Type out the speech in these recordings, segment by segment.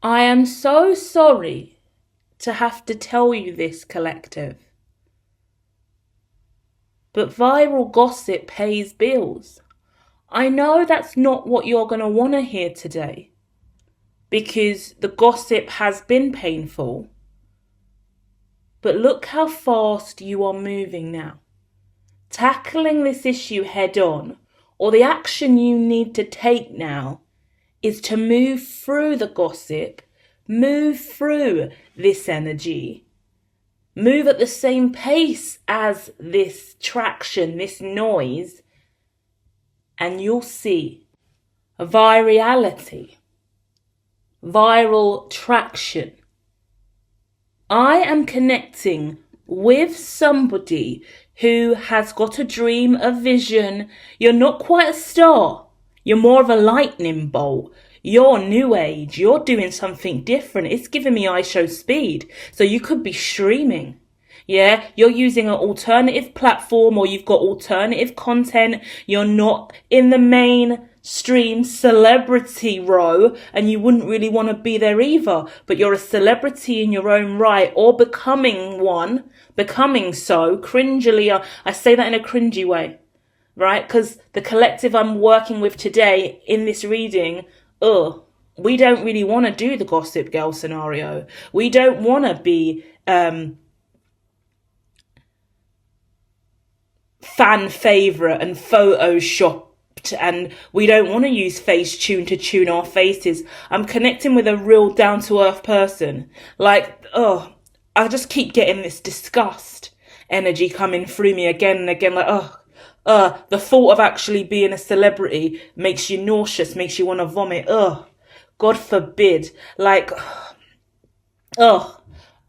I am so sorry to have to tell you this, collective, but viral gossip pays bills. I know that's not what you're going to want to hear today, because the gossip has been painful. But look how fast you are moving now. Tackling this issue head on, or the action you need to take now, is to move through the gossip, move through this energy, move at the same pace as this traction, this noise, and you'll see virality, viral traction. I am connecting with somebody who has got a dream, a vision. You're not quite a star. You're more of a lightning bolt. You're new age. You're doing something different. It's giving me Xoxo speed. So you could be streaming. Yeah, you're using an alternative platform, or you've got alternative content. You're not in the mainstream celebrity row, and you wouldn't really want to be there either. But you're a celebrity in your own right, or becoming one, becoming so. Cringily, I say that in a cringy way, right? Because the collective I'm working with today in this reading, we don't really want to do the Gossip Girl scenario. We don't want to be fan favorite and photoshopped, and we don't want to use Facetune to tune our faces. I'm connecting with a real down to earth person. Like, I just keep getting this disgust energy coming through me again and again. Like, the thought of actually being a celebrity makes you nauseous, makes you want to vomit. God forbid. Like,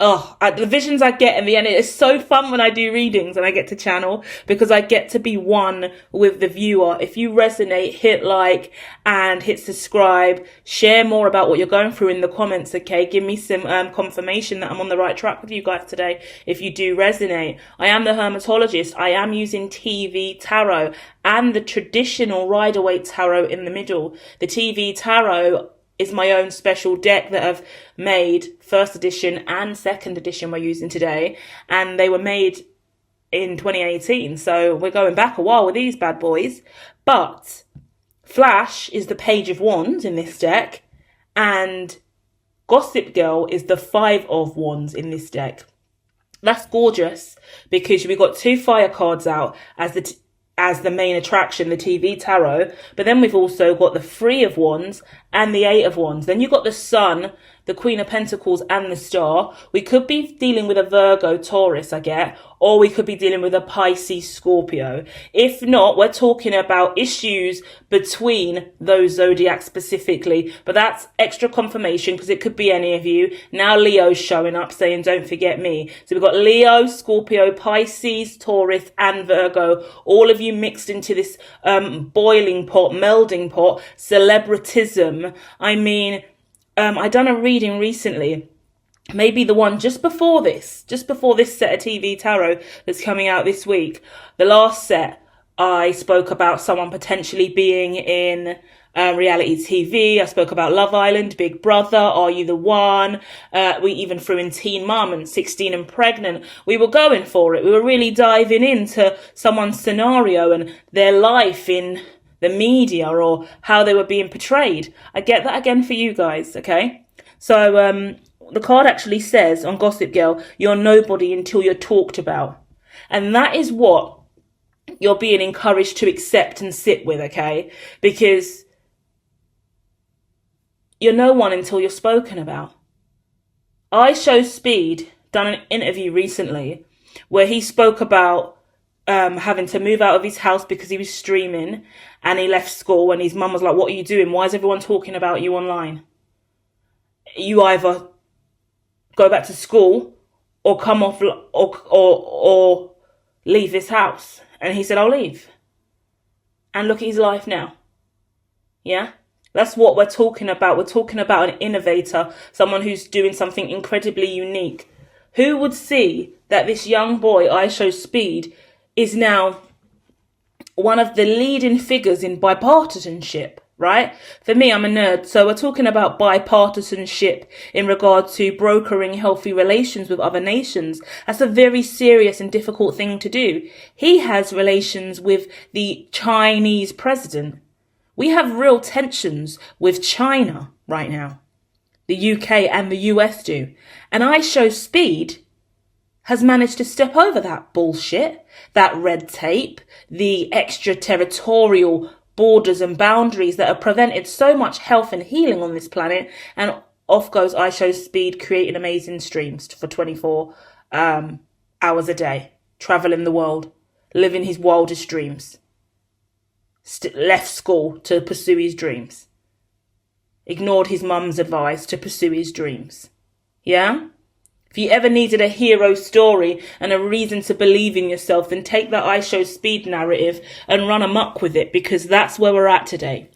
the visions I get in the end, it's so fun when I do readings and I get to channel, because I get to be one with the viewer. If you resonate, hit like and hit subscribe. Share more about what you're going through in the comments, okay? Give me some confirmation that I'm on the right track with you guys today if you do resonate. I am the Hermitologist. I am using TV tarot and the traditional Rider-Waite tarot in the middle. The TV tarot is my own special deck that I've made. First edition and second edition we're using today, and they were made in 2018, so we're going back a while with these bad boys. But Flash is the Page of Wands in this deck, and Gossip Girl is the Five of Wands in this deck. That's gorgeous, because we got two fire cards out as the main attraction, the TV tarot, but then we've also got the Three of Wands and the Eight of Wands. Then you've got the Sun, the Queen of Pentacles, and the Star. We could be dealing with a Virgo, Taurus, I get, or we could be dealing with a Pisces, Scorpio. If not, we're talking about issues between those zodiacs specifically, but that's extra confirmation because it could be any of you. Now Leo's showing up saying, don't forget me. So we've got Leo, Scorpio, Pisces, Taurus, and Virgo, all of you mixed into this boiling pot, melding pot, celebritism. I mean, I done a reading recently, maybe the one just before this set of TV tarot that's coming out this week. The last set, I spoke about someone potentially being in reality TV. I spoke about Love Island, Big Brother, Are You the One? We even threw in Teen Mum and 16 and Pregnant. We were going for it. We were really diving into someone's scenario and their life in the media, or how they were being portrayed. I get that again for you guys, okay? So the card actually says on Gossip Girl, you're nobody until you're talked about. And that is what you're being encouraged to accept and sit with, okay? Because you're no one until you're spoken about. Xoxo Speed done an interview recently where he spoke about having to move out of his house because he was streaming, and he left school, and his mum was like, what are you doing? Why is everyone talking about you online? You either go back to school or come off or leave this house. And he said, I'll leave. And look at his life now. Yeah? That's what we're talking about. We're talking about an innovator, someone who's doing something incredibly unique. Who would see that this young boy, Xoxo Speed, is now one of the leading figures in bipartisanship? right? For me, I'm a nerd. So we're talking about bipartisanship in regard to brokering healthy relations with other nations. That's a very serious and difficult thing to do. He has relations with the Chinese president. We have real tensions with China right now. The UK and the US do. And Xoxo has managed to step over that bullshit, that red tape, the extraterritorial borders and boundaries that have prevented so much health and healing on this planet, and off goes Xoxo creating amazing streams for 24 hours a day, traveling the world, living his wildest dreams. Left school to pursue his dreams. Ignored his mum's advice to pursue his dreams. Yeah? If you ever needed a hero story and a reason to believe in yourself, then take that Xoxo narrative and run amok with it, because that's where we're at today.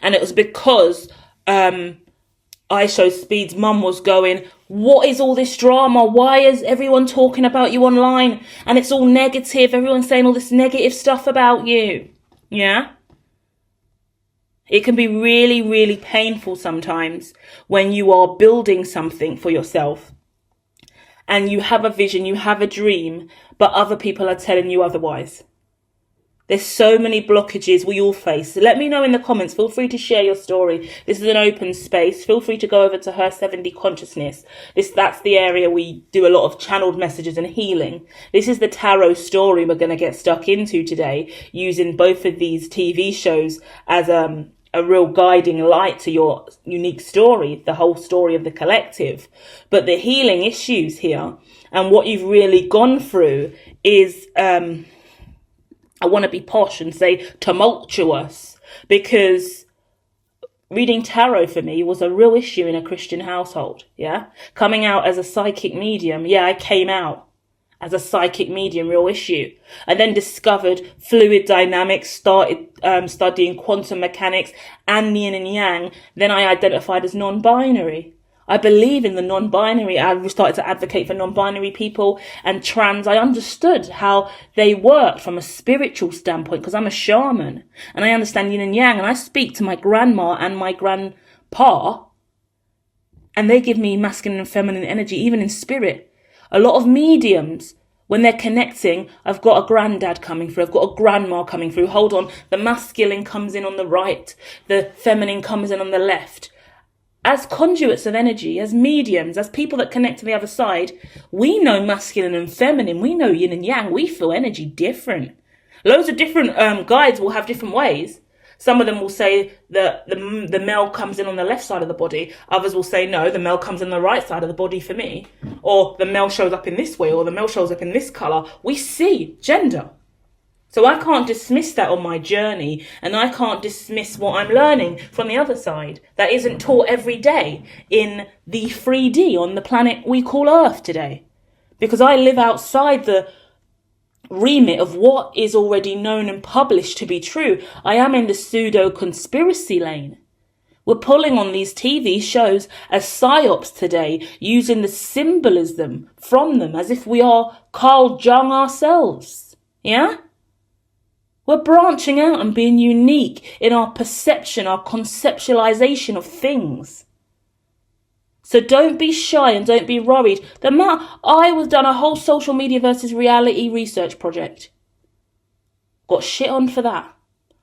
And it was because Xoxo's mum was going, what is all this drama? Why is everyone talking about you online? And it's all negative. Everyone's saying all this negative stuff about you. Yeah? It can be really, really painful sometimes when you are building something for yourself and you have a vision, you have a dream, but other people are telling you otherwise. There's so many blockages we all face. So let me know in the comments. Feel free to share your story. This is an open space. Feel free to go over to Her 70 Consciousness. That's the area we do a lot of channeled messages and healing. This is the tarot story we're going to get stuck into today, using both of these TV shows as a real guiding light to your unique story, the whole story of the collective. But the healing issues here and what you've really gone through is, I want to be posh and say tumultuous, because reading tarot for me was a real issue in a Christian household. Yeah. Coming out as a psychic medium. Yeah, I came out as a psychic medium, real issue. I then discovered fluid dynamics, started studying quantum mechanics and yin and yang. Then I identified as non-binary. I believe in the non-binary. I started to advocate for non-binary people and trans. I understood how they work from a spiritual standpoint because I'm a shaman and I understand yin and yang, and I speak to my grandma and my grandpa and they give me masculine and feminine energy, even in spirit. A lot of mediums, when they're connecting, I've got a granddad coming through, I've got a grandma coming through. Hold on, the masculine comes in on the right, the feminine comes in on the left. As conduits of energy, as mediums, as people that connect to the other side, we know masculine and feminine, we know yin and yang, we feel energy different. Loads of different guides will have different ways. Some of them will say that the male comes in on the left side of the body. Others will say, no, the male comes in the right side of the body for me. Or the male shows up in this way, or the male shows up in this colour. We see gender. So I can't dismiss that on my journey, and I can't dismiss what I'm learning from the other side that isn't taught every day in the 3D on the planet we call Earth today. Because I live outside the remit of what is already known and published to be true. I am in the pseudo conspiracy lane. We're pulling on these TV shows as psyops today, using the symbolism from them as if we are Carl Jung ourselves. Yeah? We're branching out and being unique in our perception, our conceptualization of things. So don't be shy and don't be worried. I was done a whole social media versus reality research project. Got shit on for that.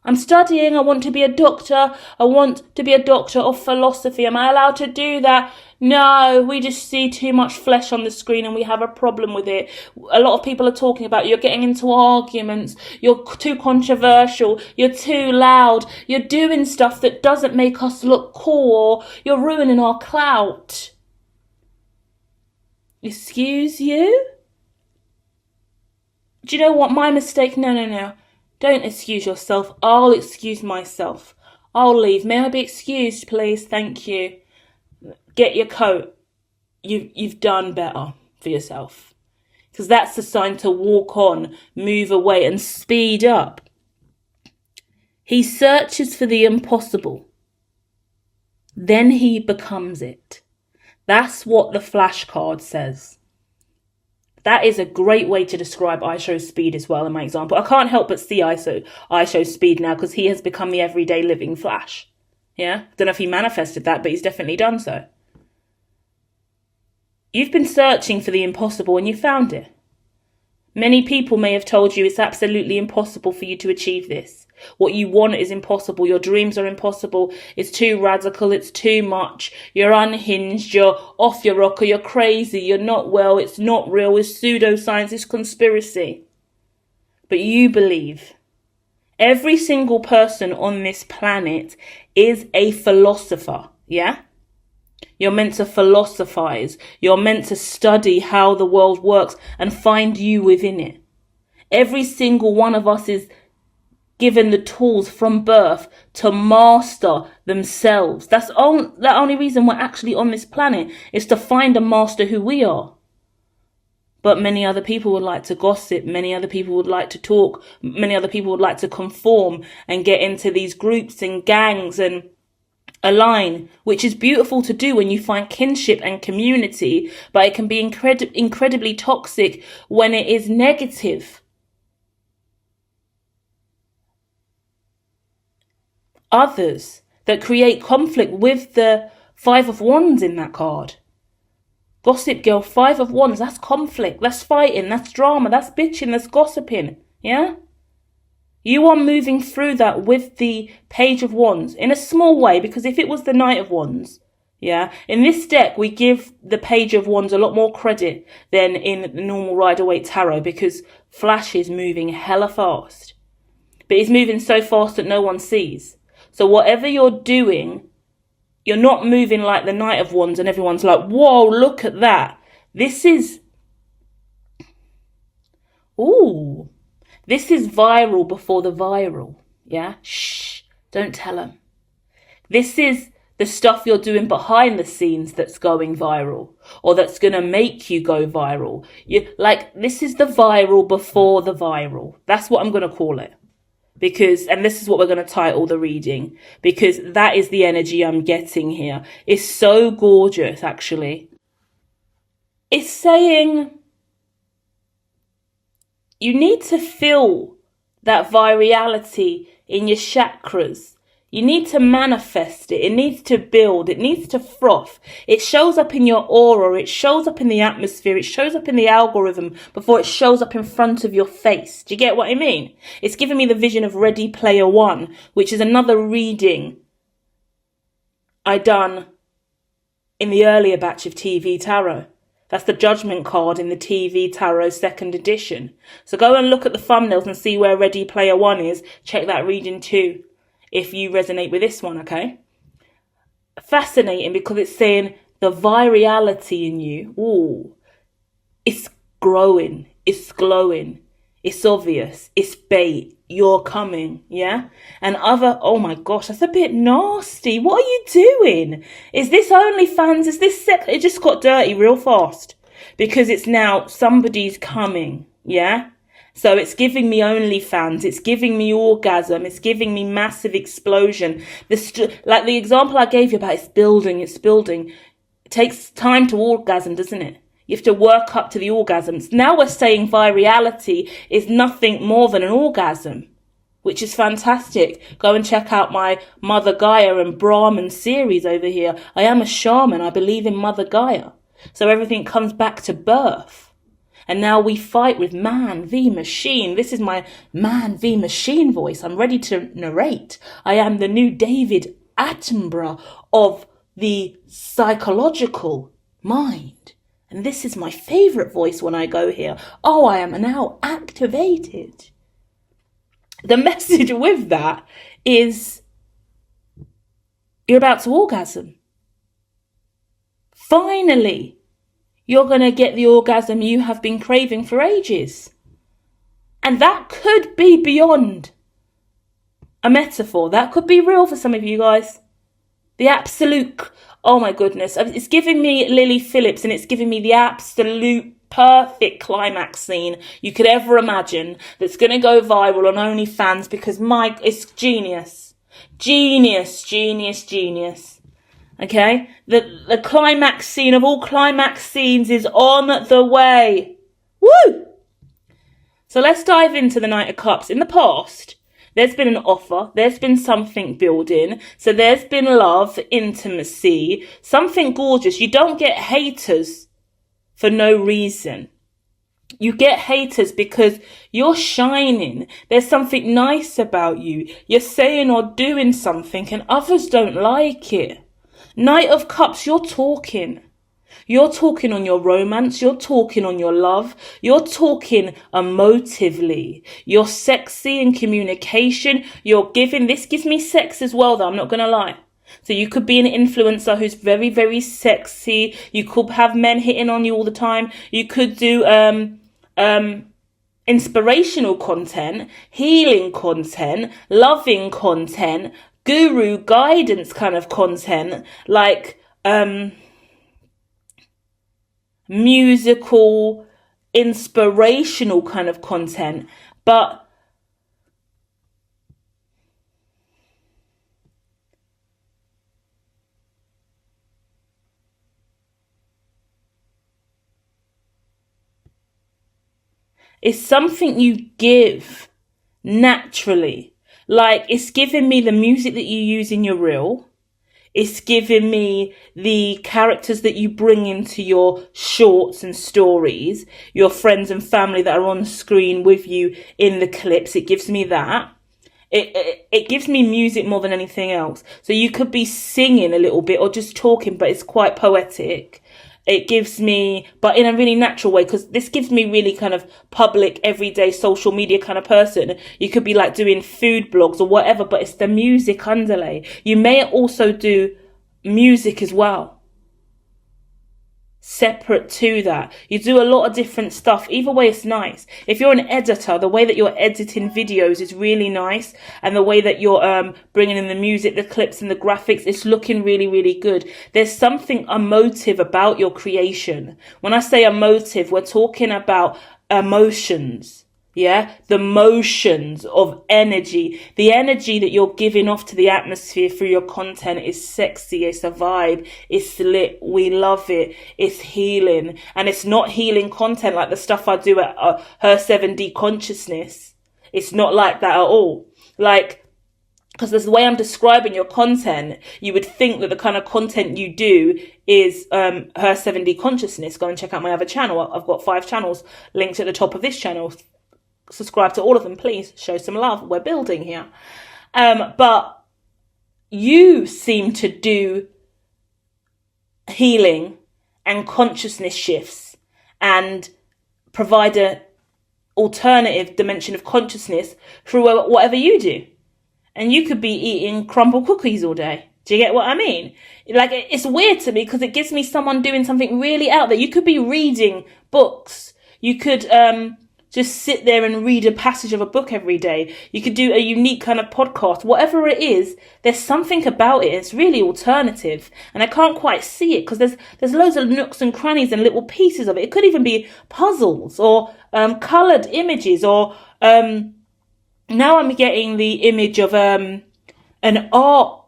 I'm studying. I want to be a doctor. I want to be a doctor of philosophy. Am I allowed to do that? No, we just see too much flesh on the screen and we have a problem with it. A lot of people are talking about you're getting into arguments. You're too controversial. You're too loud. You're doing stuff that doesn't make us look cool, or you're ruining our clout. Excuse you? Do you know what? My mistake? No. Don't excuse yourself. I'll excuse myself. I'll leave. May I be excused, please? Thank you. Get your coat. You've done better for yourself. Because that's the sign to walk on, move away, and speed up. He searches for the impossible. Then he becomes it. That's what the flashcard says. That is a great way to describe Aisho's speed as well in my example. I can't help but see Aisho's speed now because he has become the everyday living Flash. Yeah? Don't know if he manifested that, but he's definitely done so. You've been searching for the impossible and you found it. Many people may have told you it's absolutely impossible for you to achieve this. What you want is impossible. Your dreams are impossible. It's too radical. It's too much. You're unhinged. You're off your rocker. You're crazy. You're not well. It's not real. It's pseudoscience. It's conspiracy. But you believe. Every single person on this planet is a philosopher. Yeah? You're meant to philosophize. You're meant to study how the world works and find you within it. Every single one of us is given the tools from birth to master themselves. That's the only reason we're actually on this planet is to find and master who we are. But many other people would like to gossip. Many other people would like to talk. Many other people would like to conform and get into these groups and gangs and align, which is beautiful to do when you find kinship and community, but it can be incredibly toxic when it is negative. Others that create conflict with the Five of Wands in that card. Gossip girl, Five of Wands, that's conflict, that's fighting, that's drama, that's bitching, that's gossiping, yeah? You are moving through that with the Page of Wands in a small way, because if it was the Knight of Wands, yeah, in this deck, we give the Page of Wands a lot more credit than in the normal Rider-Waite Tarot because Flash is moving hella fast. But he's moving so fast that no one sees. So whatever you're doing, you're not moving like the Knight of Wands and everyone's like, whoa, look at that. This is viral before the viral. Yeah? Shh. Don't tell them. This is the stuff you're doing behind the scenes that's going viral or that's going to make you go viral. This is the viral before the viral. That's what I'm going to call it. And this is what we're going to title the reading, because that is the energy I'm getting here. It's so gorgeous, actually. It's saying you need to feel that virality in your chakras. You need to manifest it. It needs to build. It needs to froth. It shows up in your aura. It shows up in the atmosphere. It shows up in the algorithm before it shows up in front of your face. Do you get what I mean? It's giving me the vision of Ready Player One, which is another reading I done in the earlier batch of TV Tarot. That's the Judgment card in the TV Tarot 2nd edition. So go and look at the thumbnails and see where Ready Player One is. Check that reading too, if you resonate with this one, okay? Fascinating, because it's saying the virality in you, it's growing, it's glowing, it's obvious, it's bait, you're coming, yeah? And oh my gosh, that's a bit nasty. What are you doing? Is this OnlyFans? Is this sex? It just got dirty real fast because it's now somebody's coming, yeah? So it's giving me OnlyFans, it's giving me orgasm, it's giving me massive explosion. Like the example I gave you about it's building. It takes time to orgasm, doesn't it? You have to work up to the orgasms. Now we're saying virality is nothing more than an orgasm, which is fantastic. Go and check out my Mother Gaia and Brahman series over here. I am a shaman. I believe in Mother Gaia. So everything comes back to birth. And now we fight with man v machine. This is my man v machine voice. I'm ready to narrate. I am the new David Attenborough of the psychological mind. And this is my favorite voice when I go here. Oh, I am now activated. The message with that is you're about to orgasm. Finally. You're going to get the orgasm you have been craving for ages. And that could be beyond a metaphor. That could be real for some of you guys. The absolute, oh my goodness. It's giving me Lily Phillips and it's giving me the absolute perfect climax scene you could ever imagine that's going to go viral on OnlyFans because it's genius. Genius, genius, genius. Okay, the climax scene of all climax scenes is on the way. Woo! So let's dive into the Knight of Cups. In the past, there's been an offer, there's been something building, so there's been love, intimacy, something gorgeous. You don't get haters for no reason. You get haters because you're shining. There's something nice about you. You're saying or doing something and others don't like it. Knight of Cups, you're talking. You're talking on your romance. You're talking on your love. You're talking emotively. You're sexy in communication. You're giving. This gives me sex as well, though. I'm not going to lie. So you could be an influencer who's very, very sexy. You could have men hitting on you all the time. You could do inspirational content, healing content, loving content, guru guidance kind of content, like musical, inspirational kind of content. But it's something you give naturally. Like, it's giving me the music that you use in your reel. It's giving me the characters that you bring into your shorts and stories, your friends and family that are on screen with you in the clips. It gives me that. It gives me music more than anything else. So you could be singing a little bit or just talking, but it's quite poetic. It gives me, but in a really natural way, because this gives me really kind of public, everyday social media kind of person. You could be like doing food blogs or whatever, but it's the music underlay. You may also do music as well. Separate to that. You do a lot of different stuff. Either way, it's nice. If you're an editor, the way that you're editing videos is really nice. And the way that you're bringing in the music, the clips and the graphics, it's looking really, really good. There's something emotive about your creation. When I say emotive, we're talking about emotions. Yeah, the motions of energy, the energy that you're giving off to the atmosphere through your content is sexy. It's a vibe. It's lit. We love it. It's healing. And it's not healing content like the stuff I do at Her 7D Consciousness. It's not like that at all. Like, because the way I'm describing your content, you would think that the kind of content you do is Her 7D Consciousness. Go and check out my other channel. I've got 5 channels linked at the top of this channel. Subscribe to all of them, please. Show some love. We're building here. But you seem to do healing and consciousness shifts and provide an alternative dimension of consciousness through whatever you do. And you could be eating crumble cookies all day. Do you get what I mean? Like, it's weird to me because it gives me someone doing something really out there. You could be reading books. You could just sit there and read a passage of a book every day. You could do a unique kind of podcast. Whatever it is, there's something about it. It's really alternative. And I can't quite see it because there's loads of nooks and crannies and little pieces of it. It could even be puzzles or coloured images or now I'm getting the image of an art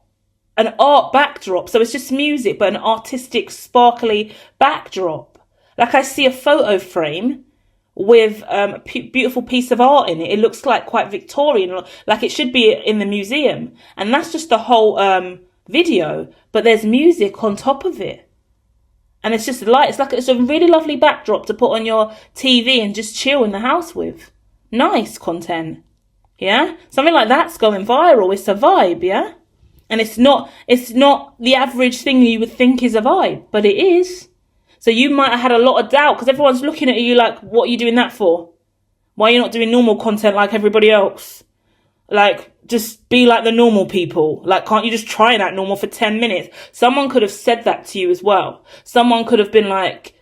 backdrop. So it's just music, but an artistic, sparkly backdrop. Like I see a photo frame with a beautiful piece of art in it. It looks like quite Victorian, like it should be in the museum. And that's just the whole video, but there's music on top of it. And it's just light. It's a really lovely backdrop to put on your TV and just chill in the house with. Nice content. Yeah? Something like that's going viral. It's a vibe, yeah? And it's not the average thing you would think is a vibe, but it is. So you might have had a lot of doubt because everyone's looking at you like, what are you doing that for? Why are you not doing normal content like everybody else? Like, just be like the normal people. Like, can't you just try and act normal for 10 minutes? Someone could have said that to you as well. Someone could have been like,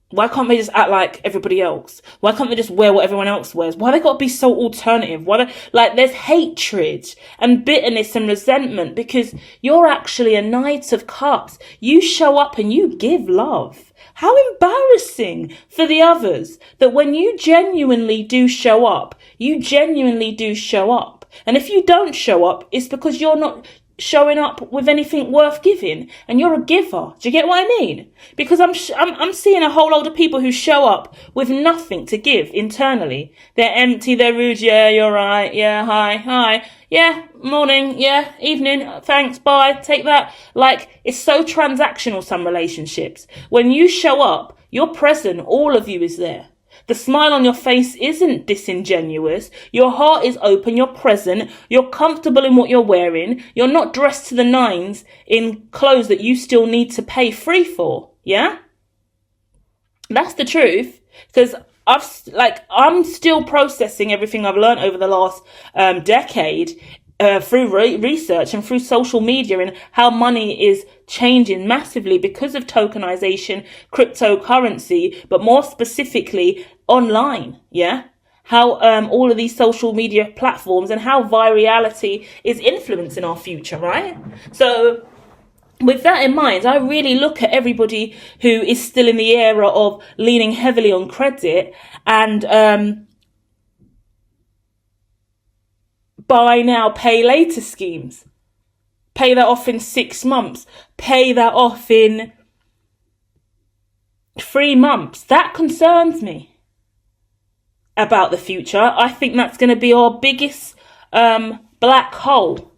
why can't they just act like everybody else? Why can't they just wear what everyone else wears? Why they got to be so alternative? There's hatred and bitterness and resentment because you're actually a Knight of Cups. You show up and you give love. How embarrassing for the others that when you genuinely do show up, you genuinely do show up. And if you don't show up, it's because you're not showing up with anything worth giving, and you're a giver. Do you get what I mean? Because I'm seeing a whole load of people who show up with nothing to give internally. They're empty, they're rude. Yeah, you're right. Yeah, hi. Yeah, morning. Yeah, evening. Thanks. Bye. Take that. Like, it's so transactional, some relationships. When you show up, you're present. All of you is there. The smile on your face isn't disingenuous. Your heart is open. You're present. You're comfortable in what you're wearing. You're not dressed to the nines in clothes that you still need to pay free for. Yeah? That's the truth. Because I'm still processing everything I've learned over the last decade through research and through social media, and how money is changing massively because of tokenization, cryptocurrency, but more specifically online. Yeah. How all of these social media platforms and how virality is influencing our future, right? So with that in mind, I really look at everybody who is still in the era of leaning heavily on credit and buy now, pay later schemes. Pay that off in 6 months. Pay that off in 3 months. That concerns me about the future. I think that's going to be our biggest black hole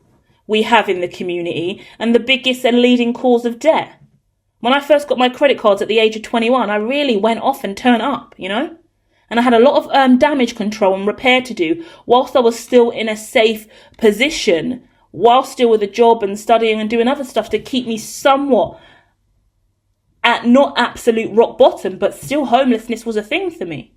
we have in the community, and the biggest and leading cause of debt. When I first got my credit cards at the age of 21, I really went off and turned up, you know? And I had a lot of damage control and repair to do whilst I was still in a safe position, while still with a job and studying and doing other stuff to keep me somewhat at not absolute rock bottom, but still homelessness was a thing for me.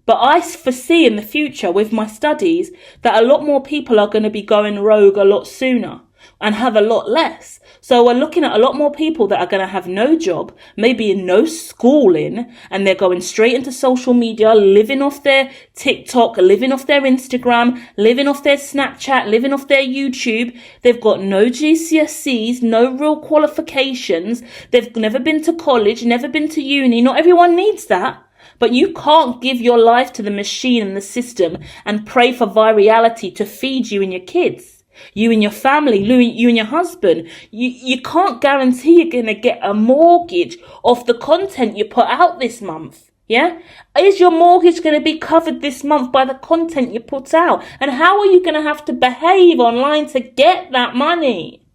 But I foresee in the future with my studies that a lot more people are going to be going rogue a lot sooner and have a lot less. So we're looking at a lot more people that are going to have no job, maybe no schooling, and they're going straight into social media, living off their TikTok, living off their Instagram, living off their Snapchat, living off their YouTube. They've got no GCSEs, no real qualifications. They've never been to college, never been to uni. Not everyone needs that. But you can't give your life to the machine and the system and pray for virality to feed you and your kids, you and your family, you and your husband. You can't guarantee you're going to get a mortgage off the content you put out this month. Yeah? Is your mortgage going to be covered this month by the content you put out? And how are you going to have to behave online to get that money?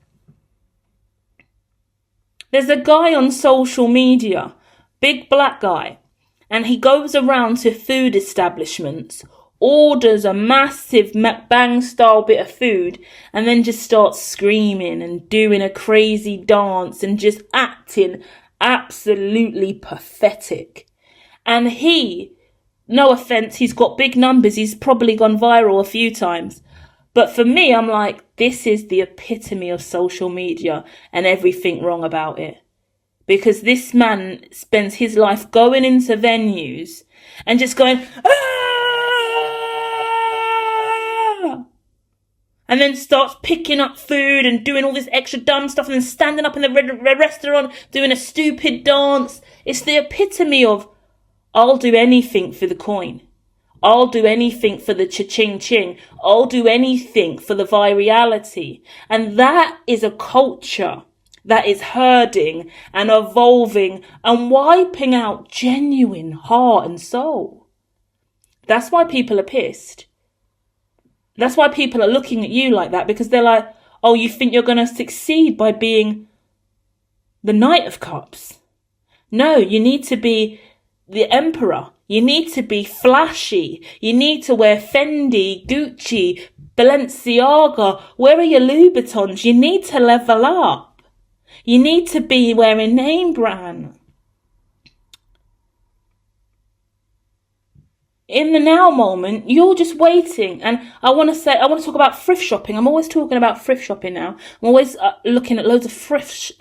There's a guy on social media, big black guy, and he goes around to food establishments, orders a massive mukbang style bit of food, and then just starts screaming and doing a crazy dance and just acting absolutely pathetic. And no offense, he's got big numbers. He's probably gone viral a few times. But for me, I'm like, this is the epitome of social media and everything wrong about it. Because this man spends his life going into venues and just going, ah! And then starts picking up food and doing all this extra dumb stuff and then standing up in the restaurant doing a stupid dance. It's the epitome of, I'll do anything for the coin. I'll do anything for the cha-ching ching. I'll do anything for the virality. And that is a culture that is herding and evolving and wiping out genuine heart and soul. That's why people are pissed. That's why people are looking at you like that, because they're like, oh, you think you're going to succeed by being the Knight of Cups? No, you need to be the Emperor. You need to be flashy. You need to wear Fendi, Gucci, Balenciaga. Where are your Louboutins? You need to level up. You need to be wearing name brand. In the now moment, you're just waiting. And I want to talk about thrift shopping. I'm always talking about thrift shopping now. I'm always looking at loads of thrift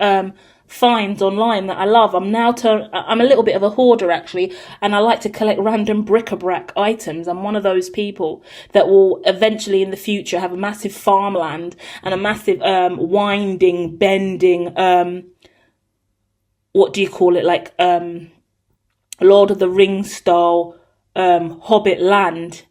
finds online that I love. I'm a little bit of a hoarder actually, and I like to collect random bric-a-brac items. I'm one of those people that will eventually in the future have a massive farmland and a massive winding, bending, what do you call it, like Lord of the Rings style Hobbit land,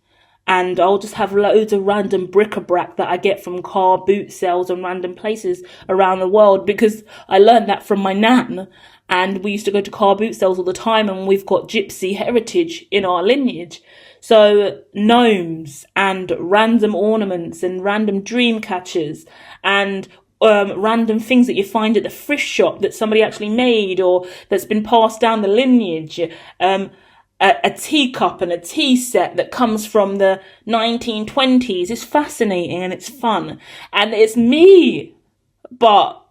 and I'll just have loads of random bric-a-brac that I get from car boot sales and random places around the world, because I learned that from my nan, and we used to go to car boot sales all the time, and we've got gypsy heritage in our lineage. So gnomes and random ornaments and random dream catchers and random things that you find at the thrift shop that somebody actually made or that's been passed down the lineage. A teacup and a tea set that comes from the 1920s is fascinating and it's fun. And it's me. But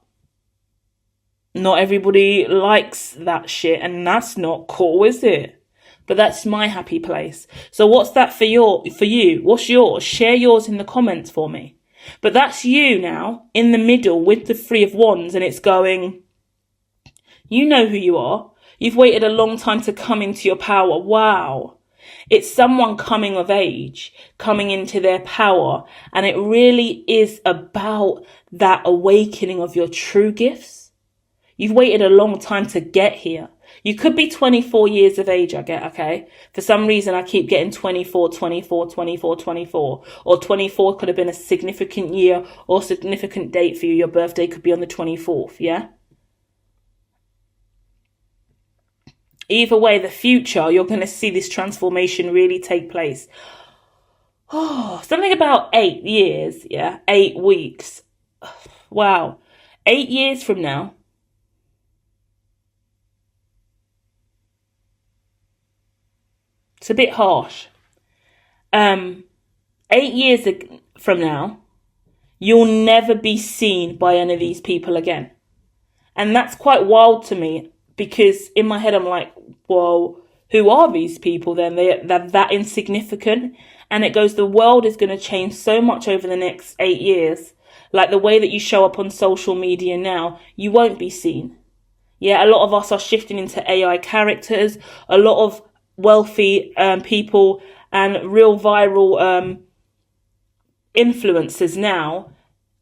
not everybody likes that shit, and that's not cool, is it? But that's my happy place. So what's that for you? What's yours? Share yours in the comments for me. But that's you now, in the middle with the Three of Wands, and it's going, you know who you are. You've waited a long time to come into your power. Wow. It's someone coming of age, coming into their power. And it really is about that awakening of your true gifts. You've waited a long time to get here. You could be 24 years of age, I get, okay? For some reason, I keep getting 24, 24, 24, 24. Or 24 could have been a significant year or significant date for you. Your birthday could be on the 24th, yeah? Either way, the future, you're going to see this transformation really take place. Oh, something about 8 years, yeah? 8 weeks. Wow. 8 years from now. It's a bit harsh. 8 years from now, you'll never be seen by any of these people again. And that's quite wild to me, because in my head I'm like, well, who are these people then? They're that insignificant. And it goes, the world is going to change so much over the next 8 years. Like the way that you show up on social media now, you won't be seen. Yeah, a lot of us are shifting into AI characters. A lot of wealthy people and real viral influencers now,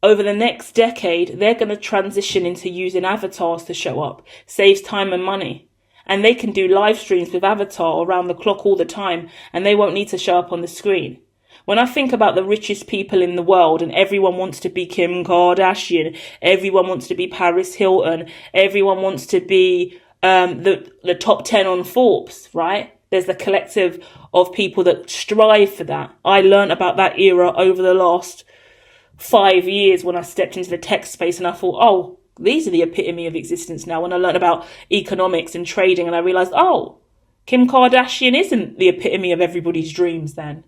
over the next decade, they're going to transition into using avatars to show up. Saves time and money. And they can do live streams with avatar around the clock all the time, and they won't need to show up on the screen. When I think about the richest people in the world, and everyone wants to be Kim Kardashian, everyone wants to be Paris Hilton, everyone wants to be the top 10 on Forbes, right? There's the collective of people that strive for that. I learned about that era over the last 5 years when I stepped into the tech space, and I thought, oh, these are the epitome of existence now. When I learned about economics and trading, and I realized, oh, Kim Kardashian isn't the epitome of everybody's dreams then.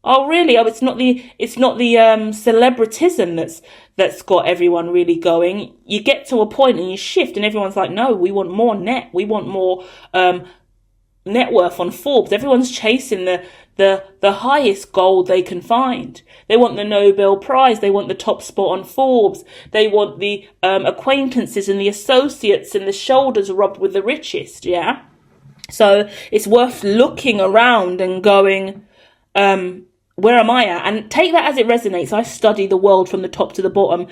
Oh, really? Oh, it's not the celebritism that's got everyone really going. You get to a point and you shift, and everyone's like, no, we want more net. We want more net worth on Forbes. Everyone's chasing the highest gold they can find. They want the Nobel Prize. They want the top spot on Forbes. They want the acquaintances and the associates and the shoulders rubbed with the richest, yeah? So it's worth looking around and going, where am I at? And take that as it resonates. I study the world from the top to the bottom,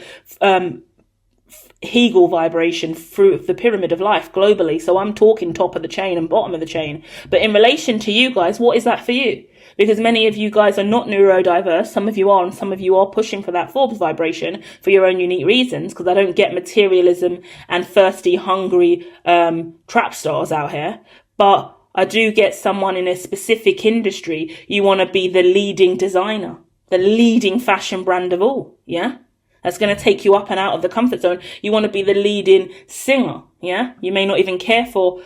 Hegel vibration through the pyramid of life globally. So I'm talking top of the chain and bottom of the chain. But in relation to you guys, what is that for you? Because many of you guys are not neurodiverse. Some of you are, and some of you are pushing for that Forbes vibration for your own unique reasons, because I don't get materialism and thirsty, hungry trap stars out here. But I do get someone in a specific industry. You want to be the leading designer, the leading fashion brand of all, yeah? That's going to take you up and out of the comfort zone. You want to be the leading singer, yeah? You may not even care for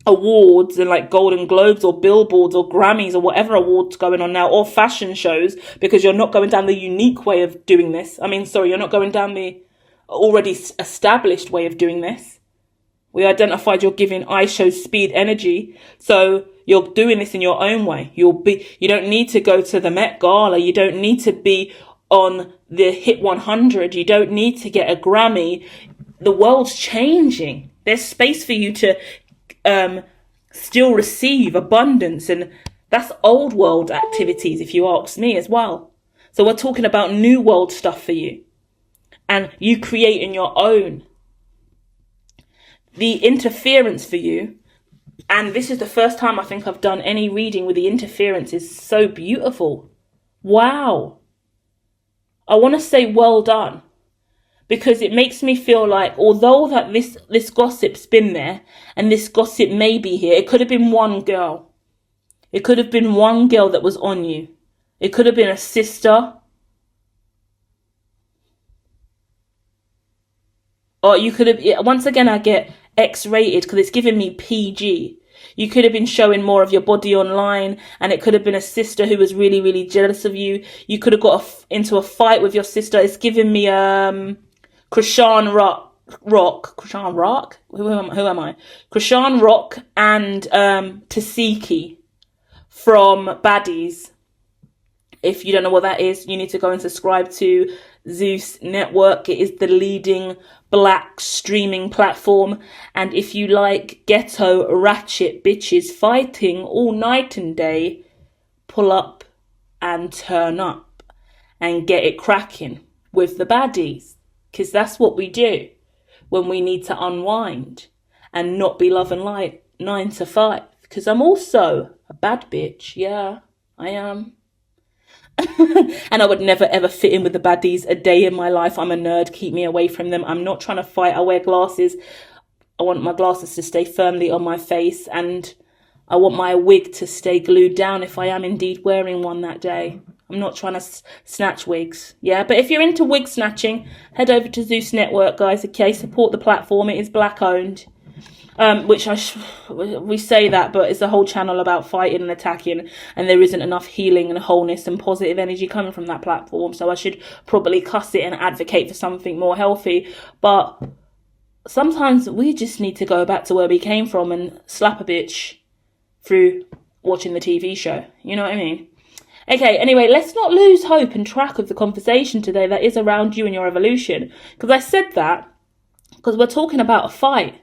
awards and like Golden Globes or Billboards or Grammys or whatever awards going on now, or fashion shows, because you're not going down the unique way of doing this. You're not going down the already established way of doing this. We identified you're giving iShow speed energy, so you're doing this in your own way. You don't need to go to the Met Gala. You don't need to be on the Hit 100. You don't need to get a Grammy. The world's changing. There's space for you to still receive abundance, and that's old world activities, if you ask me, as well. So we're talking about new world stuff for you, and you creating your own. The interference for you And this is the first time I think I've done any reading with the interference is so beautiful. Wow. I want to say well done, because it makes me feel like, although that this gossip's been there and this gossip may be here, it could have been one girl. It could have been one girl that was on you. It could have been a sister. Or you could have, once again, I get X-rated because it's giving me PG. You could have been showing more of your body online, and it could have been a sister who was really, really jealous of you. You could have got into a fight with your sister. It's giving me Krishan Rock. Krishan Rock? Who am I? Krishan Rock and Tasiki from Baddies. If you don't know what that is, you need to go and subscribe to Zeus Network. It is the leading black streaming platform. And if you like ghetto ratchet bitches fighting all night and day, pull up and turn up and get it cracking with the baddies. Because that's what we do when we need to unwind and not be love and light 9 to 5. Because I'm also a bad bitch. Yeah, I am. And I would never ever fit in with the baddies a day in my life. I'm a nerd. Keep me away from them. I'm not trying to fight. I wear glasses. I want my glasses to stay firmly on my face, and I want my wig to stay glued down if I am indeed wearing one that day. I'm not trying to snatch wigs. Yeah, but if you're into wig snatching, head over to Zeus Network, guys. Okay, support the platform. It is black owned. Which we say that, but it's a whole channel about fighting and attacking, and there isn't enough healing and wholeness and positive energy coming from that platform. So I should probably cuss it and advocate for something more healthy. But sometimes we just need to go back to where we came from and slap a bitch through watching the TV show. You know what I mean? Okay, anyway, let's not lose hope and track of the conversation today that is around you and your evolution. Because I said that because we're talking about a fight.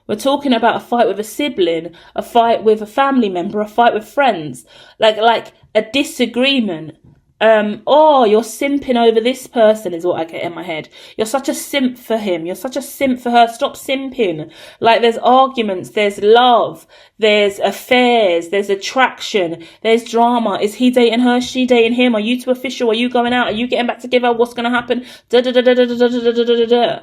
We're talking about a fight with a sibling, a fight with a family member, a fight with friends, like a disagreement. Oh, you're simping over this person is what I get in my head. You're such a simp for him. You're such a simp for her. Stop simping. Like, there's arguments, there's love, there's affairs, there's attraction, there's drama. Is he dating her? She dating him? Are you two official? Are you going out? Are you getting back together? What's going to happen? Da da da da da da da da da da.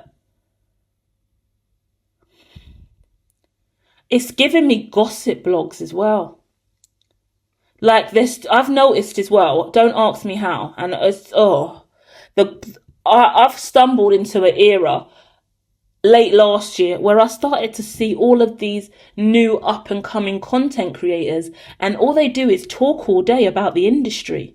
It's giving me gossip blogs as well. Like this, I've noticed as well. Don't ask me how. And I've stumbled into an era late last year where I started to see all of these new up and coming content creators, and all they do is talk all day about the industry.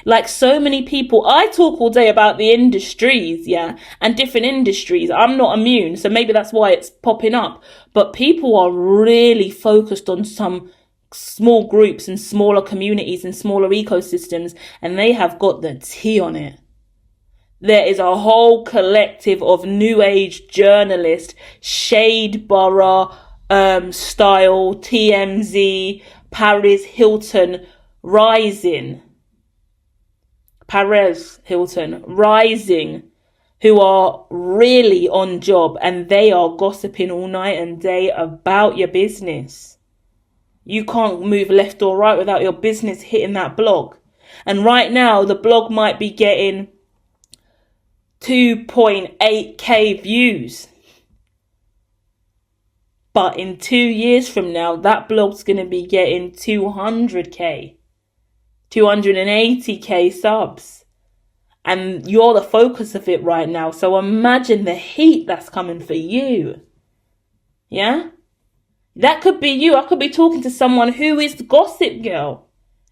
Like, so many people, I talk all day about the industries, yeah, and different industries. I'm not immune, so maybe that's why it's popping up. But people are really focused on some small groups and smaller communities and smaller ecosystems, and they have got the tea on it. There is a whole collective of new age journalists, Shade Borough, style, TMZ, Paris Hilton, Perez Hilton, rising, who are really on job, and they are gossiping all night and day about your business. You can't move left or right without your business hitting that blog. And right now, the blog might be getting 2.8k views. But in 2 years from now, that blog's going to be getting 200k. 280k subs, and you're the focus of it right now. So imagine the heat that's coming for you. Yeah, that could be you. I could be talking to someone who is the gossip girl.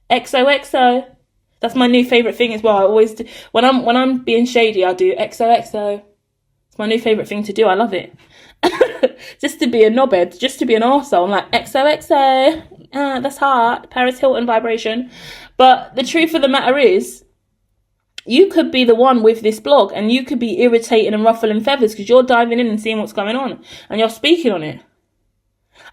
XOXO. That's my new favorite thing as well. I always do, when I'm being shady, I do XOXO. It's my new favorite thing to do. I love it. Just to be a knobhead, just to be an arsehole. I'm like, XOXO. That's hard. Paris Hilton vibration. But the truth of the matter is, you could be the one with this blog, and you could be irritating and ruffling feathers because you're diving in and seeing what's going on, and you're speaking on it.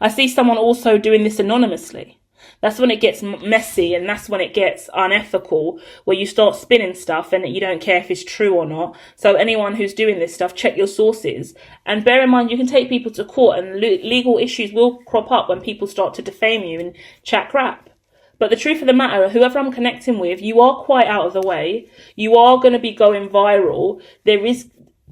I see someone also doing this anonymously. That's when it gets messy, and that's when it gets unethical, where you start spinning stuff and you don't care if it's true or not. So anyone who's doing this stuff, check your sources. And bear in mind, you can take people to court, and legal issues will crop up when people start to defame you and chat crap. But the truth of the matter, whoever I'm connecting with, you are quite out of the way. You are going to be going viral.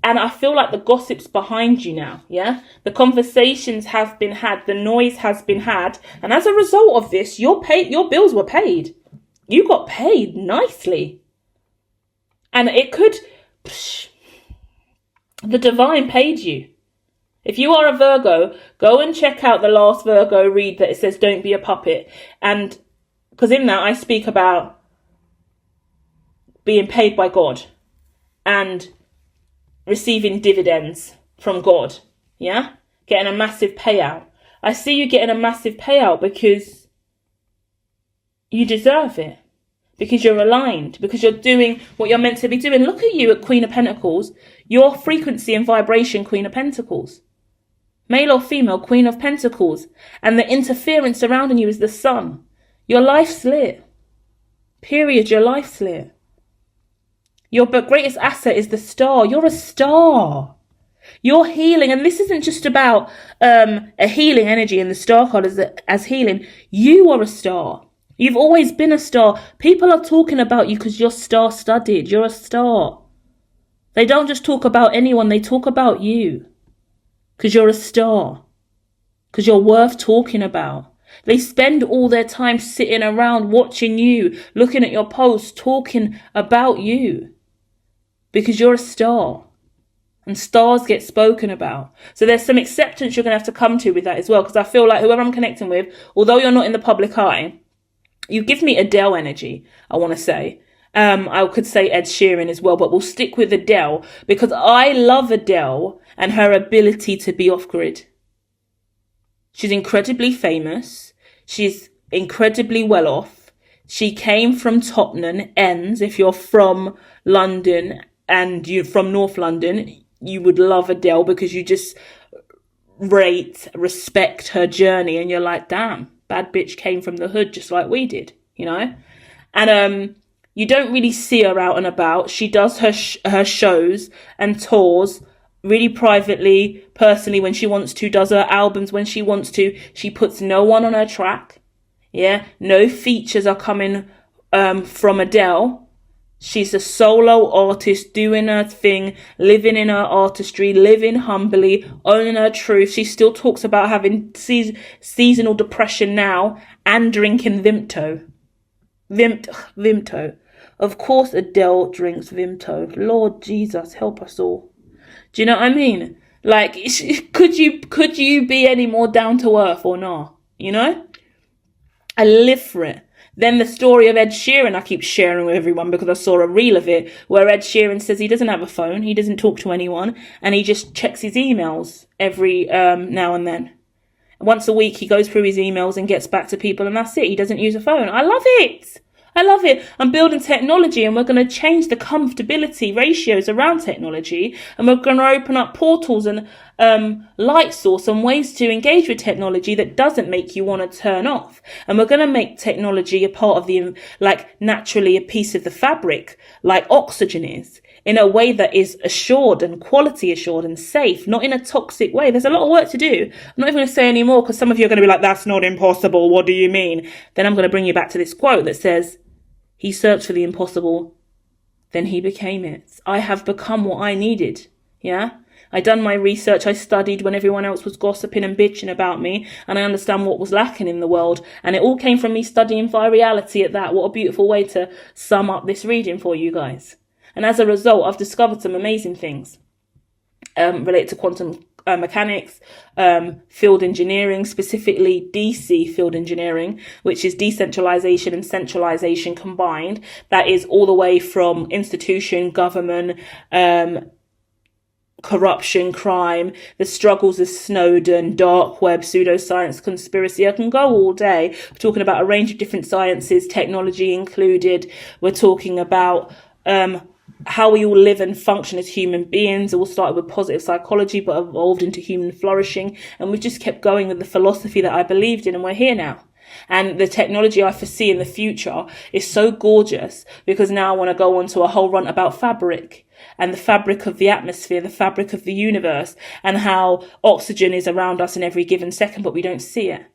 And I feel like the gossip's behind you now, yeah? The conversations have been had, the noise has been had, and as a result of this, your bills were paid. You got paid nicely. And the divine paid you. If you are a Virgo, go and check out the last Virgo read that it says, don't be a puppet. And because in that I speak about being paid by God and receiving dividends from God, yeah? Getting a massive payout. I see you getting a massive payout because you deserve it. Because you're aligned. Because you're doing what you're meant to be doing. Look at you at Queen of Pentacles. Your frequency and vibration, Queen of Pentacles. Male or female, Queen of Pentacles. And the interference surrounding you is the sun. Your life's lit. Period. Your life's lit. Your greatest asset is the star. You're a star. You're healing. And this isn't just about a healing energy in the star card as healing. You are a star. You've always been a star. People are talking about you because you're star-studded. You're a star. They don't just talk about anyone. They talk about you because you're a star. Because you're worth talking about. They spend all their time sitting around watching you, looking at your posts, talking about you. Because you're a star. And stars get spoken about. So there's some acceptance you're going to have to come to with that as well. Because I feel like whoever I'm connecting with, although you're not in the public eye, you give me Adele energy, I want to say. I could say Ed Sheeran as well, but we'll stick with Adele. Because I love Adele and her ability to be off-grid. She's incredibly famous. She's incredibly well off. She came from Tottenham Ends. If you're from London and you're from North London, you would love Adele because you just respect her journey. And you're like, damn, bad bitch came from the hood just like we did, you know? And you don't really see her out and about. She does her shows and tours really privately, personally, when she wants to, does her albums when she wants to. She puts no one on her track. Yeah, no features are coming from Adele. She's a solo artist doing her thing, living in her artistry, living humbly, owning her truth. She still talks about having seasonal depression now and drinking Vimto. Vimto. Of course Adele drinks Vimto. Lord Jesus, help us all. Do you know what I mean? Like, could you be any more down to earth or not? You know? I live for it. Then the story of Ed Sheeran, I keep sharing with everyone because I saw a reel of it where Ed Sheeran says he doesn't have a phone, he doesn't talk to anyone, and he just checks his emails every now and then. Once a week he goes through his emails and gets back to people, and that's it. He doesn't use a phone. I love it. I love it. I'm building technology, and we're going to change the comfortability ratios around technology, and we're going to open up portals and light source and ways to engage with technology that doesn't make you want to turn off. And we're going to make technology a part of the, like, naturally a piece of the fabric, like oxygen is, in a way that is assured and quality assured and safe, not in a toxic way. There's a lot of work to do. I'm not even going to say any more because some of you are going to be like, that's not impossible. What do you mean? Then I'm going to bring you back to this quote that says, he searched for the impossible, then he became it. I have become what I needed. Yeah? I done my research. I studied when everyone else was gossiping and bitching about me, and I understand what was lacking in the world. And it all came from me studying via reality at that. What a beautiful way to sum up this reading for you guys. And as a result, I've discovered some amazing things related to quantum mechanics, field engineering, specifically DC field engineering, which is decentralization and centralization combined. That is all the way from institution, government, corruption, crime, the struggles of Snowden, dark web, pseudoscience, conspiracy. I can go all day. We're talking about a range of different sciences, technology included. We're talking about how we all live and function as human beings. It all started with positive psychology, but evolved into human flourishing. And we've just kept going with the philosophy that I believed in, and we're here now. And the technology I foresee in the future is so gorgeous, because now I want to go on to a whole rant about fabric and the fabric of the atmosphere, the fabric of the universe, and how oxygen is around us in every given second, but we don't see it.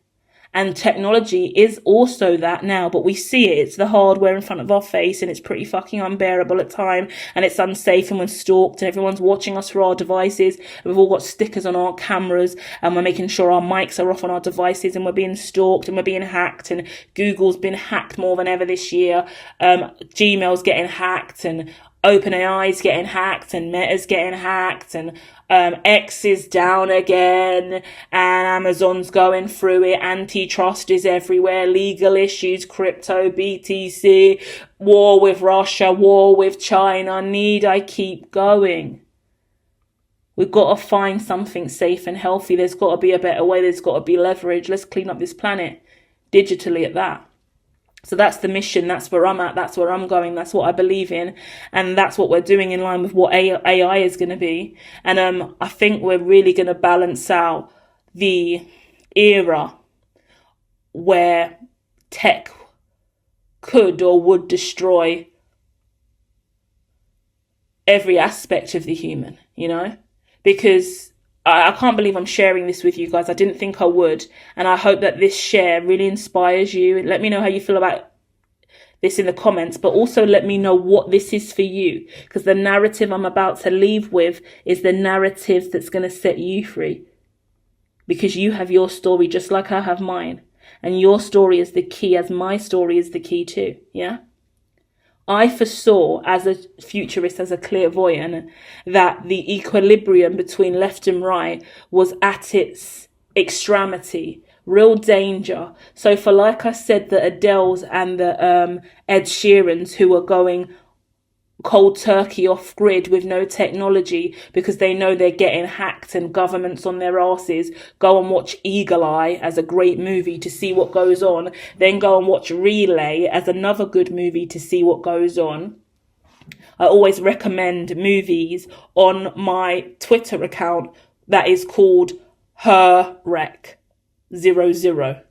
And technology is also that now, but we see it. It's the hardware in front of our face, and it's pretty fucking unbearable at time, and it's unsafe, and we're stalked, and everyone's watching us through our devices, and we've all got stickers on our cameras, and we're making sure our mics are off on our devices, and we're being stalked, and we're being hacked, and Google's been hacked more than ever this year. Gmail's getting hacked, and OpenAI's getting hacked, and Meta's getting hacked, and X is down again, and Amazon's going through it. Antitrust is everywhere, legal issues, crypto, BTC, war with Russia, war with China. Need I keep going? We've got to find something safe and healthy. There's got to be a better way. There's got to be leverage. Let's clean up this planet digitally at that. So that's the mission. That's where I'm at. That's where I'm going. That's what I believe in. And that's what we're doing in line with what AI is going to be. And I think we're really going to balance out the era where tech could or would destroy every aspect of the human, you know? Because I can't believe I'm sharing this with you guys. I didn't think I would. And I hope that this share really inspires you. Let me know how you feel about this in the comments, but also let me know what this is for you. Because the narrative I'm about to leave with is the narrative that's going to set you free. Because you have your story just like I have mine. And your story is the key, as my story is the key too. Yeah? I foresaw, as a futurist, as a clairvoyant, that the equilibrium between left and right was at its extremity, real danger. So for, like I said, the Adeles and the Ed Sheerans who are going cold turkey off grid with no technology because they know they're getting hacked and governments on their asses, go and watch Eagle Eye as a great movie to see what goes on, then go and watch Relay as another good movie to see what goes on. I always recommend movies on my Twitter account that is called HerRec00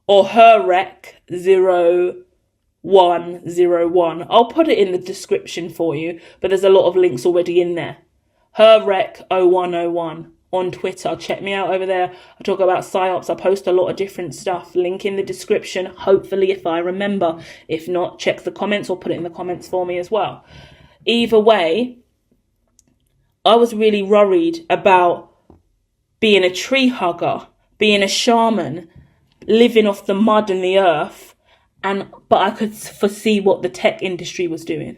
or HerRec0101. I'll put it in the description for you, but there's a lot of links already in there. HerRec0101 on Twitter. Check me out over there. I talk about psyops. I post a lot of different stuff. Link in the description, hopefully, if I remember. If not, check the comments or put it in the comments for me as well. Either way, I was really worried about being a tree hugger, being a shaman, living off the mud and the earth. But I could foresee what the tech industry was doing.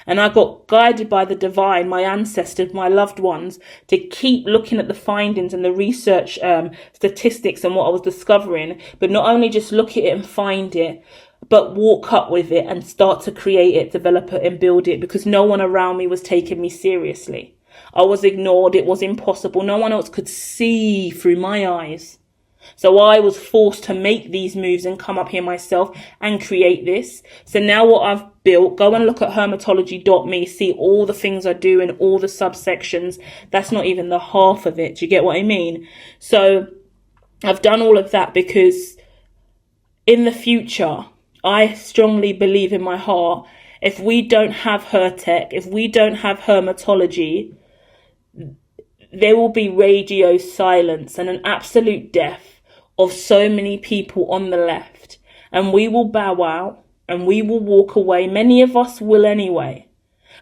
And I got guided by the divine, my ancestors, my loved ones, to keep looking at the findings and the research statistics and what I was discovering. But not only just look at it and find it, but walk up with it and start to create it, develop it and build it, because no one around me was taking me seriously. I was ignored. It was impossible. No one else could see through my eyes. So I was forced to make these moves and come up here myself and create this. So now what I've built, go and look at hermitology.me, see all the things I do in all the subsections. That's not even the half of it. Do you get what I mean? So I've done all of that because in the future, I strongly believe in my heart, if we don't have her tech, if we don't have hermitology, there will be radio silence and an absolute death of so many people on the left, and we will bow out and we will walk away. Many of us will anyway.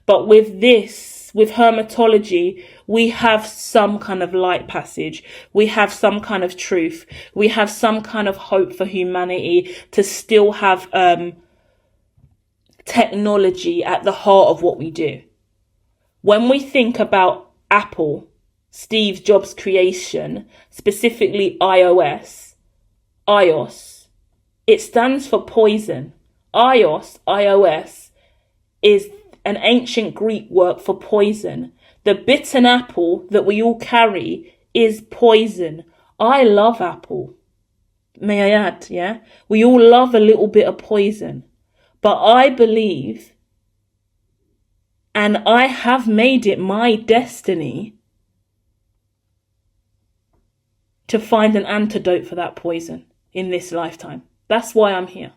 But with this, with hermitology, we have some kind of light passage. We have some kind of truth. We have some kind of hope for humanity to still have technology at the heart of what we do. When we think about Apple, Steve Jobs' creation, specifically iOS, it stands for poison. iOS, is an ancient Greek word for poison. The bitten apple that we all carry is poison. I love apple. May I add, yeah? We all love a little bit of poison. But I believe, and I have made it my destiny, to find an antidote for that poison in this lifetime. That's why I'm here.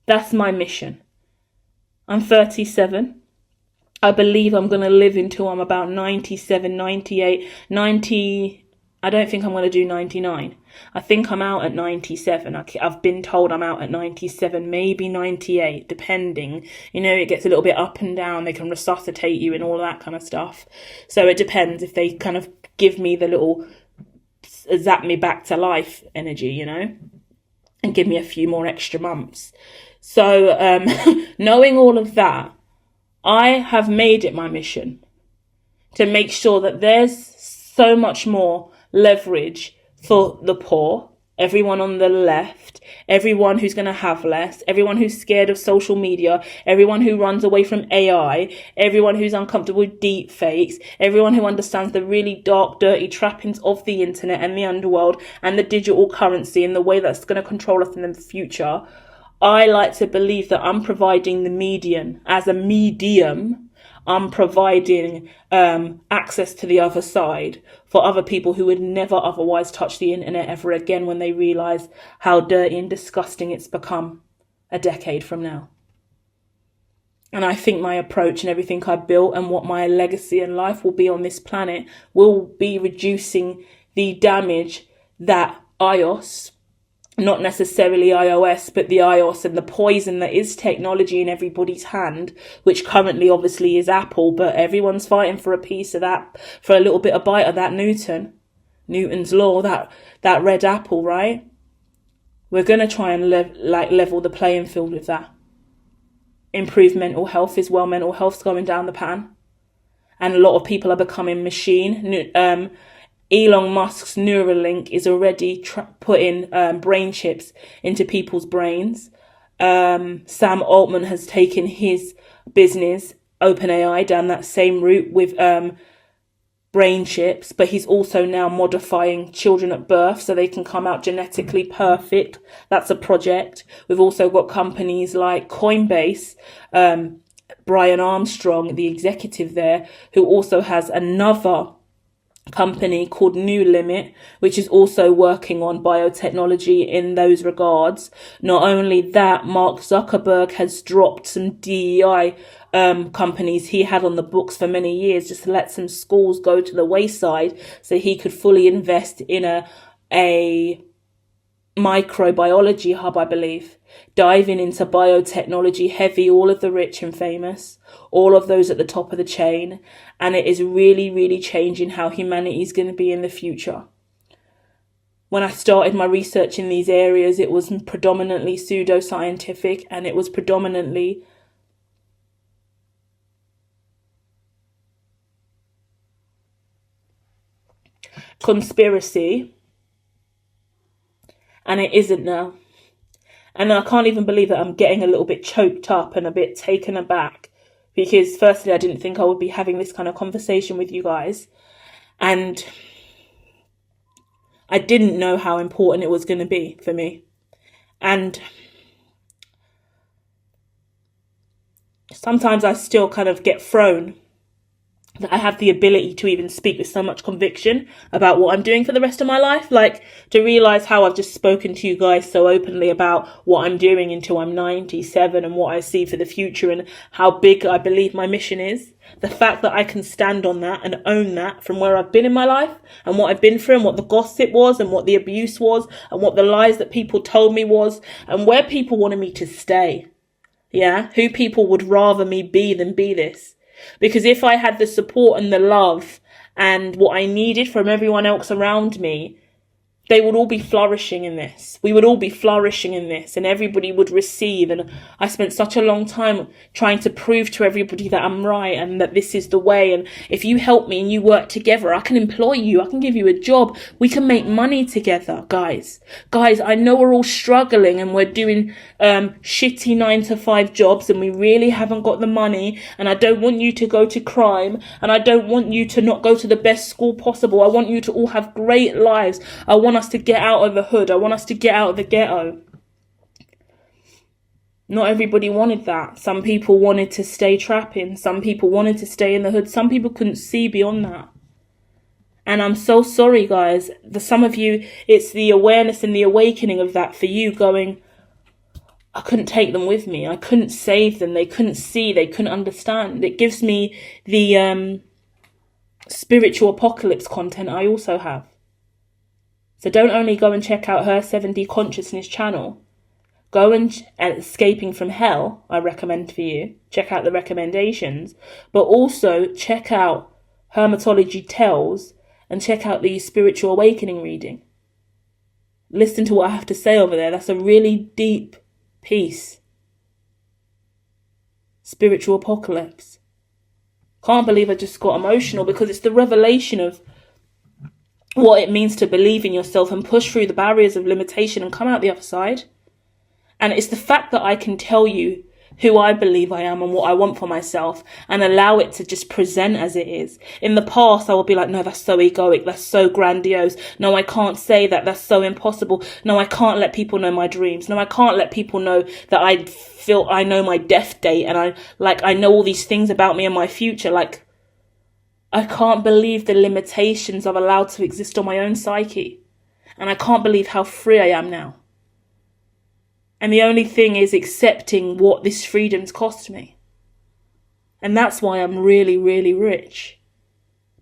That's my mission. I'm 37. I believe I'm going to live until I'm about 97, 98, 90. I don't think I'm going to do 99. I think I'm out at 97. I've been told I'm out at 97, maybe 98, depending. You know, it gets a little bit up and down. They can resuscitate you and all that kind of stuff. So it depends if they kind of give me the little zap me back to life energy, you know, and give me a few more extra months. So knowing all of that, I have made it my mission to make sure that there's so much more leverage for the poor, everyone on the left, everyone who's going to have less, everyone who's scared of social media, everyone who runs away from AI, everyone who's uncomfortable with deep fakes, everyone who understands the really dark, dirty trappings of the internet and the underworld and the digital currency and the way that's going to control us in the future. I like to believe that I'm providing the medium. As a medium, I'm providing access to the other side for other people who would never otherwise touch the internet ever again when they realise how dirty and disgusting it's become a decade from now. And I think my approach and everything I built and what my legacy and life will be on this planet will be reducing the damage that iOS, not necessarily iOS, but the iOS and the poison that is technology in everybody's hand, which currently obviously is Apple, but everyone's fighting for a piece of that, for a little bit of bite of that Newton's law, that red apple, right? We're going to try and level the playing field with that. Improve mental health as well. Mental health's going down the pan. And a lot of people are becoming machine. Elon Musk's Neuralink is already putting brain chips into people's brains. Sam Altman has taken his business, OpenAI, down that same route with brain chips, but he's also now modifying children at birth so they can come out genetically perfect. That's a project. We've also got companies like Coinbase, Brian Armstrong, the executive there, who also has another company called New Limit, which is also working on biotechnology in those regards. Not only that, Mark Zuckerberg has dropped some DEI companies he had on the books for many years, just to let some schools go to the wayside so he could fully invest in a microbiology hub, I believe, diving into biotechnology heavy, all of the rich and famous, all of those at the top of the chain. And it is really, really changing how humanity is going to be in the future. When I started my research in these areas, it was predominantly pseudoscientific and it was predominantly conspiracy. And it isn't now. And I can't even believe that I'm getting a little bit choked up and a bit taken aback. Because firstly, I didn't think I would be having this kind of conversation with you guys. And I didn't know how important it was going to be for me. And sometimes I still kind of get thrown that I have the ability to even speak with so much conviction about what I'm doing for the rest of my life. Like, to realise how I've just spoken to you guys so openly about what I'm doing until I'm 97 and what I see for the future and how big I believe my mission is. The fact that I can stand on that and own that from where I've been in my life and what I've been through and what the gossip was and what the abuse was and what the lies that people told me was and where people wanted me to stay. Yeah, who people would rather me be than be this. Because if I had the support and the love and what I needed from everyone else around me, they would all be flourishing in this. We would all be flourishing in this and everybody would receive. And I spent such a long time trying to prove to everybody that I'm right and that this is the way. And if you help me and you work together, I can employ you. I can give you a job. We can make money together, guys. Guys, I know we're all struggling and we're doing shitty 9-to-5 jobs and we really haven't got the money. And I don't want you to go to crime and I don't want you to not go to the best school possible. I want you to all have great lives. I want us to get out of the hood. I want us to get out of the ghetto. Not everybody wanted that. Some people wanted to stay trapping. Some people wanted to stay in the hood. Some people couldn't see beyond that. And I'm so sorry, guys. For some of you, it's the awareness and the awakening of that for you going, I couldn't take them with me. I couldn't save them. They couldn't see. They couldn't understand. It gives me the spiritual apocalypse content I also have. So don't only go and check out her 7D Consciousness channel. Go and Escaping from Hell, I recommend for you. Check out the recommendations. But also check out Hermitology Tells and check out the Spiritual Awakening reading. Listen to what I have to say over there. That's a really deep piece. Spiritual apocalypse. Can't believe I just got emotional because it's the revelation of what it means to believe in yourself and push through the barriers of limitation and come out the other side. And it's the fact that I can tell you who I believe I am and what I want for myself and allow it to just present as it is. In the past, I would be like, no, that's so egoic. That's so grandiose. No, I can't say that. That's so impossible. No, I can't let people know my dreams. No, I can't let people know that I feel I know my death date and I know all these things about me and my future. Like, I can't believe the limitations I've allowed to exist on my own psyche. And I can't believe how free I am now. And the only thing is accepting what this freedom's cost me. And that's why I'm really, really rich.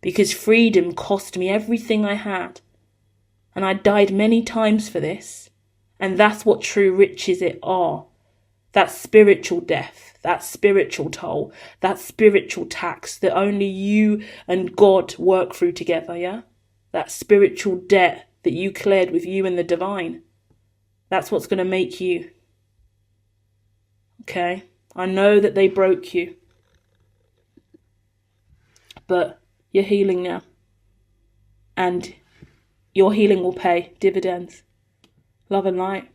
Because freedom cost me everything I had. And I died many times for this. And that's what true riches are. That spiritual death, that spiritual toll, that spiritual tax that only you and God work through together, yeah? That spiritual debt that you cleared with you and the divine. That's what's going to make you. Okay? I know that they broke you. But you're healing now. And your healing will pay dividends. Love and light.